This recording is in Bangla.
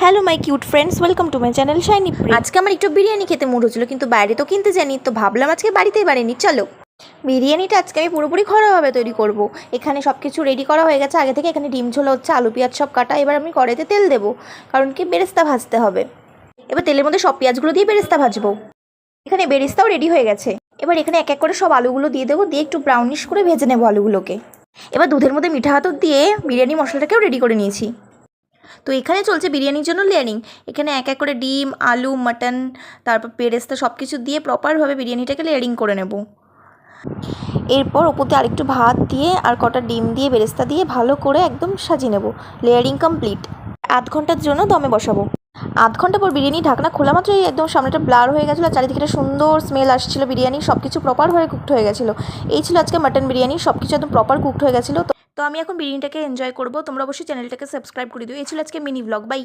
Hello my cute friends, welcome to my channel shiny pre. আজকে আমার একটু বিরিয়ানি খেতে মুড হচ্ছিলো, কিন্তু বাইরে তো কিনতে জানি, তো ভাবলাম আজকে বাড়িতেই বানিয়ে চলো। বিরিয়ানিটা আজকে আমি পুরোপুরি ঘরোয়াভাবে তৈরি করব। এখানে সব কিছু রেডি করা হয়ে গেছে আগে থেকে। এখানে ডিম ঝোলা হচ্ছে, আলু পেঁয়াজ সব কাটা। এবার আমি কড়াইতে তেল দেবো, কারণ কি বেরেস্তা ভাজতে হবে। এবার তেলের মধ্যে সব পেঁয়াজগুলো দিয়ে বেরেস্তা ভাজবো। এখানে বেরেস্তাও রেডি হয়ে গেছে। এবার এখানে এক এক করে সব আলুগুলো দিয়ে দেবো, দিয়ে একটু ব্রাউনিশ করে ভেজে নেবো আলুগুলোকে। এবার দুধের মধ্যে মিঠা আতর দিয়ে বিরিয়ানি মশলাটাকেও রেডি করে নিয়েছি। তো এখানে চলছে বিরিয়ানির জন্য লেয়ারিং। এখানে এক এক করে ডিম, আলু, মাটন, তারপর পেরেস্তা সব কিছু দিয়ে প্রপারভাবে বিরিয়ানিটাকে লেয়ারিং করে নেব। এরপর ওপরে আরেকটু ভাত দিয়ে আর কটা ডিম দিয়ে বেরেস্তা দিয়ে ভালো করে একদম সাজিয়ে নেব। Layering complete. আধ ঘন্টার জন্য দমে বসাবো। আধ ঘন্টা পর বিরিয়ানি ঢাকনা খোলা মাত্রই একদম সামনেটা ব্লার হয়ে গেছিলো, আর চারিদিকে একটা সুন্দর স্মেল আসছিলো। বিরিয়ানি সব কিছু প্রপারভাবে কুকড হয়ে গেছিলো। এই ছিল আজকে মাটন বিরিয়ানি, সব কিছু একদম প্রপার কুকড হয়ে গেছিলো। তো আমি এখন বিরিয়ানিটাকে এনজয় করবো। তোমরা অবশ্যই চ্যানেলটাকে সাবস্ক্রাইব করে দিও। এই ছিল আজকে মিনি ব্লগ। বাই।